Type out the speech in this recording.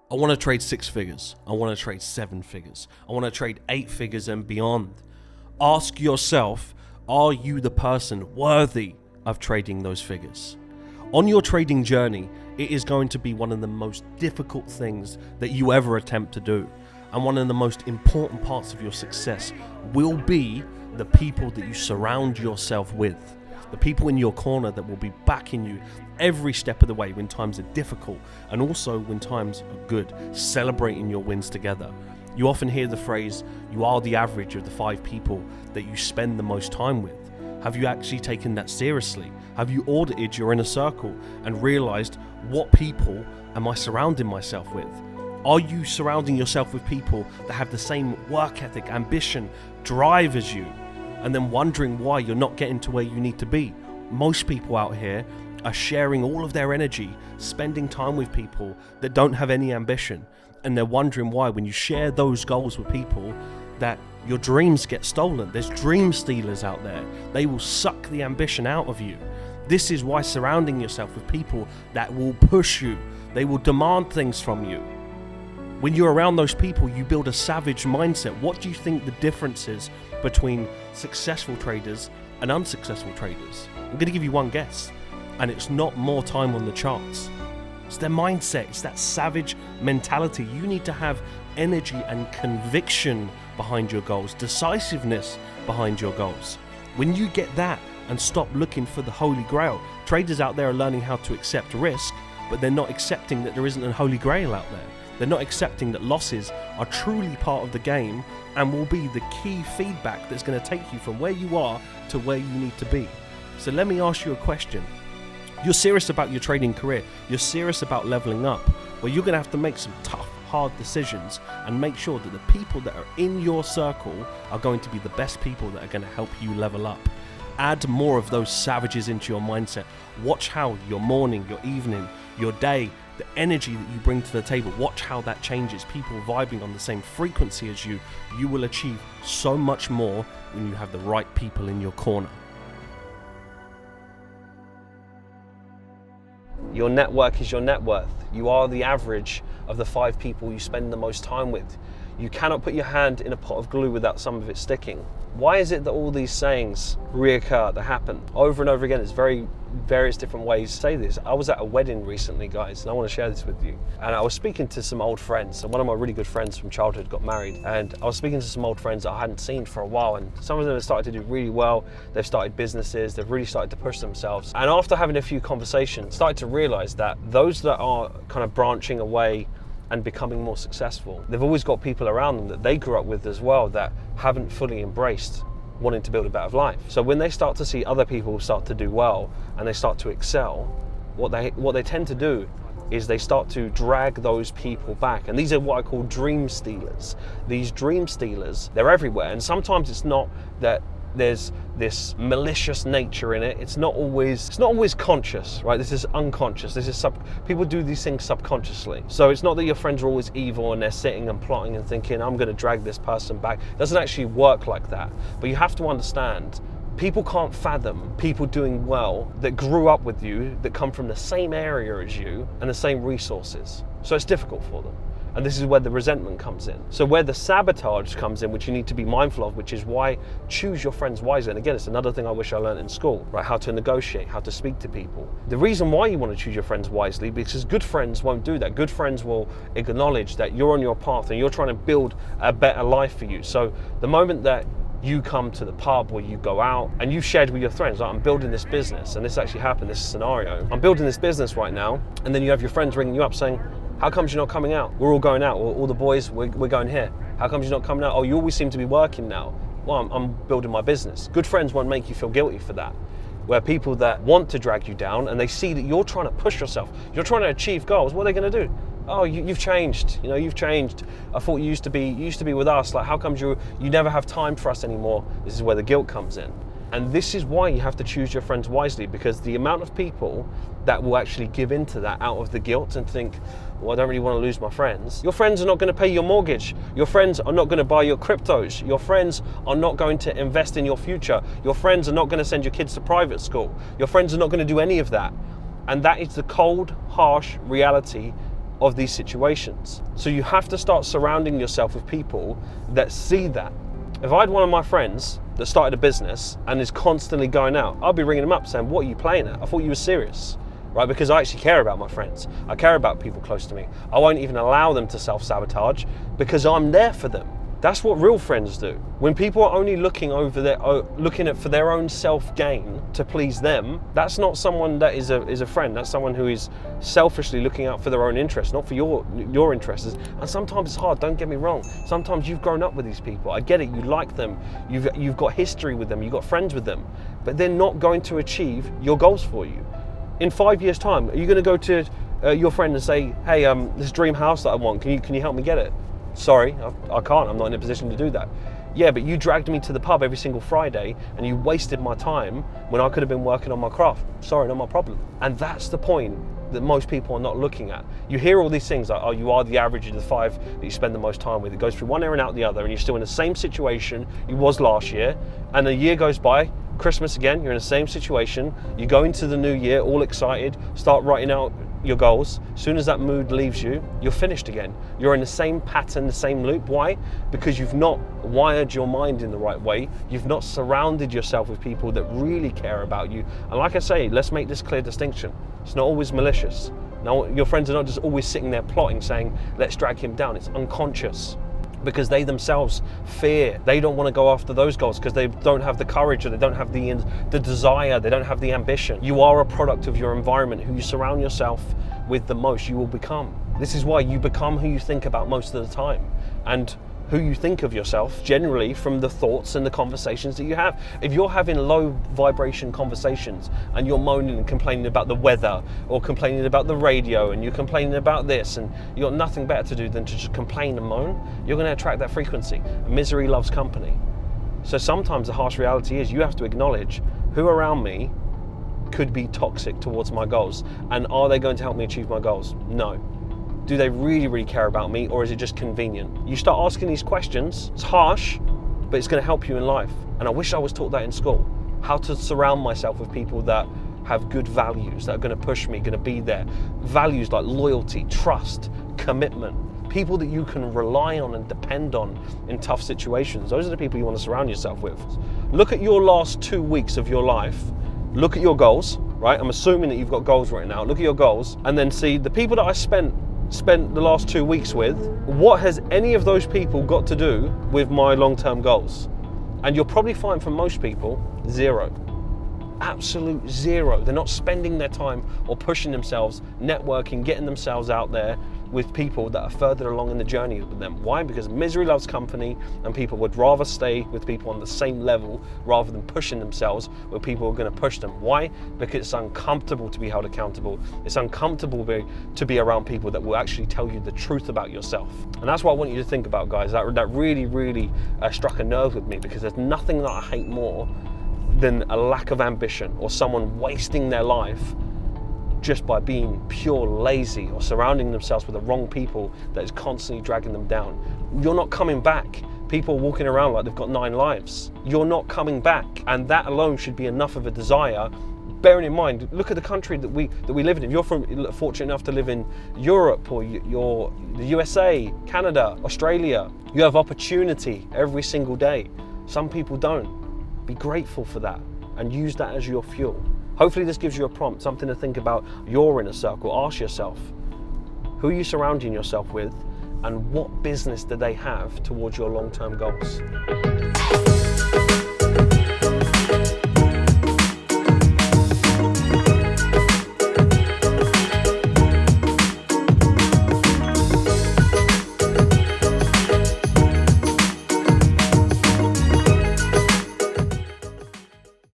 I want to trade 6 figures. I want to trade 7 figures. I want to trade 8 figures and beyond. Ask yourself, are you the person worthy of trading those figures? On your trading journey, it is going to be one of the most difficult things that you ever attempt to do. And one of the most important parts of your success will be the people that you surround yourself with. The people in your corner that will be backing you every step of the way when times are difficult and also when times are good, celebrating your wins together. You often hear the phrase, you are the average of the 5 people that you spend the most time with. Have you actually taken that seriously? Have you audited your inner circle and realized what people am I surrounding myself with? Are you surrounding yourself with people that have the same work ethic, ambition, drive as you? And then wondering why you're not getting to where you need to be. Most people out here are sharing all of their energy, spending time with people that don't have any ambition. And they're wondering why when you share those goals with people that your dreams get stolen. There's dream stealers out there. They will suck the ambition out of you. This is why surrounding yourself with people that will push you. They will demand things from you. When you're around those people, you build a savage mindset. What do you think the difference is between successful traders and unsuccessful traders? I'm going to give you one guess, and it's not more time on the charts. It's their mindset. It's that savage mentality. You need to have energy and conviction behind your goals, decisiveness behind your goals. When you get that and stop looking for the holy grail, traders out there are learning how to accept risk, but they're not accepting that there isn't a holy grail out there. They're not accepting that losses are truly part of the game and will be the key feedback that's going to take you from where you are to where you need to be. So let me ask you a question. You're serious about your trading career. You're serious about leveling up. Well, you're going to have to make some tough, hard decisions and make sure that the people that are in your circle are going to be the best people that are going to help you level up. Add more of those savages into your mindset. Watch how your morning, your evening, your day, the energy that you bring to the table, watch how that changes. People vibing on the same frequency as you. You will achieve so much more when you have the right people in your corner. Your network is your net worth. You are the average of the 5 people you spend the most time with. You cannot put your hand in a pot of glue without some of it sticking. Why is it that all these sayings reoccur, that happen over and over again? There's various different ways to say this. I was at a wedding recently, guys, and I want to share this with you. And I was speaking to some old friends, and one of my really good friends from childhood got married. And I was speaking to some old friends that I hadn't seen for a while, and some of them have started to do really well. They've started businesses, they've really started to push themselves. And after having a few conversations, started to realize that those that are kind of branching away and becoming more successful, they've always got people around them that they grew up with as well that haven't fully embraced wanting to build a better life. So when they start to see other people start to do well and they start to excel, what they tend to do is they start to drag those people back. And these are what I call dream stealers. These dream stealers, they're everywhere. And sometimes it's not that there's this malicious nature in it. It's not always conscious, right? This is unconscious. People do these things subconsciously. So it's not that your friends are always evil and they're sitting and plotting and thinking, I'm going to drag this person back. It doesn't actually work like that. But you have to understand, people can't fathom people doing well that grew up with you, that come from the same area as you and the same resources. So it's difficult for them. And this is where the resentment comes in. So where the sabotage comes in, which you need to be mindful of, which is why choose your friends wisely. And again, it's another thing I wish I learned in school, right? How to negotiate, how to speak to people. The reason why you want to choose your friends wisely, because good friends won't do that. Good friends will acknowledge that you're on your path and you're trying to build a better life for you. So the moment that you come to the pub or you go out and you've shared with your friends, like, I'm building this business, and this actually happened, this scenario. I'm building this business right now, and then you have your friends ringing you up saying, how come you're not coming out? We're all going out, all the boys, we're going here. How come you're not coming out? Oh, you always seem to be working now. Well, I'm building my business. Good friends won't make you feel guilty for that. Where people that want to drag you down and they see that you're trying to push yourself, you're trying to achieve goals, what are they going to do? Oh, you've changed. You've changed. I thought you used to be with us. Like, how come you never have time for us anymore? This is where the guilt comes in. And this is why you have to choose your friends wisely, because the amount of people that will actually give into that out of the guilt and think, well, I don't really want to lose my friends. Your friends are not going to pay your mortgage. Your friends are not going to buy your cryptos. Your friends are not going to invest in your future. Your friends are not going to send your kids to private school. Your friends are not going to do any of that. And that is the cold, harsh reality of these situations. So you have to start surrounding yourself with people that see that. If I had one of my friends that started a business and is constantly going out, I'll be ringing him up saying, what are you playing at? I thought you were serious, right? Because I actually care about my friends. I care about people close to me. I won't even allow them to self-sabotage because I'm there for them. That's what real friends do. When people are only looking for their own self-gain to please them, that's not someone that is a friend. That's someone who is selfishly looking out for their own interests, not for your interests. And sometimes it's hard, don't get me wrong. Sometimes you've grown up with these people. I get it, you like them, you've got history with them, you've got friends with them, but they're not going to achieve your goals for you. In 5 years' time, are you gonna go to your friend and say, hey, this dream house that I want, can you help me get it? Sorry, I can't, I'm not in a position to do that. Yeah, but you dragged me to the pub every single Friday and you wasted my time when I could have been working on my craft. Sorry, not my problem. And that's the point that most people are not looking at. You hear all these things like, oh, you are the average of the 5 that you spend the most time with. It goes through one ear and out the other, and you're still in the same situation you was last year, and a year goes by, Christmas again, you're in the same situation, you go into the new year all excited, start writing out your goals. As soon as that mood leaves you, you're finished again. You're in the same pattern, the same loop. Why? Because you've not wired your mind in the right way. You've not surrounded yourself with people that really care about you. And like I say, let's make this clear distinction. It's not always malicious. Now, your friends are not just always sitting there plotting, saying, let's drag him down. It's unconscious, because they themselves fear. They don't want to go after those goals because they don't have the courage, or they don't have the desire, they don't have the ambition. You are a product of your environment. Who you surround yourself with the most, you will become. This is why you become who you think about most of the time, and who you think of yourself generally from the thoughts and the conversations that you have. If you're having low vibration conversations and you're moaning and complaining about the weather, or complaining about the radio, and you're complaining about this, and you've got nothing better to do than to just complain and moan, you're going to attract that frequency. Misery loves company. So sometimes the harsh reality is you have to acknowledge who around me could be toxic towards my goals, and are they going to help me achieve my goals? No. Do they really, really care about me, or is it just convenient? You start asking these questions. It's harsh, but it's going to help you in life. And I wish I was taught that in school. How to surround myself with people that have good values, that are going to push me, going to be there. Values like loyalty, trust, commitment. People that you can rely on and depend on in tough situations. Those are the people you want to surround yourself with. Look at your last 2 weeks of your life. Look at your goals, right? I'm assuming that you've got goals right now. Look at your goals and then see the people that I spent the last 2 weeks with. What has any of those people got to do with my long-term goals? And you'll probably find for most people, zero. Absolute zero. They're not spending their time or pushing themselves, networking, getting themselves out there with people that are further along in the journey with them. Why? Because misery loves company, and people would rather stay with people on the same level rather than pushing themselves with people who are going to push them. Why? Because it's uncomfortable to be held accountable. It's uncomfortable to be around people that will actually tell you the truth about yourself. And that's what I want you to think about, guys. That really, really struck a nerve with me, because there's nothing that I hate more than a lack of ambition, or someone wasting their life just by being pure lazy, or surrounding themselves with the wrong people that is constantly dragging them down. You're not coming back. People walking around like they've got 9 lives. You're not coming back, and that alone should be enough of a desire. Bearing in mind, look at the country that we live in. If you're fortunate enough to live in Europe, or you're the USA, Canada, Australia, you have opportunity every single day. Some people don't. Be grateful for that and use that as your fuel. Hopefully this gives you a prompt, something to think about your inner circle. Ask yourself, who are you surrounding yourself with, and what business do they have towards your long-term goals?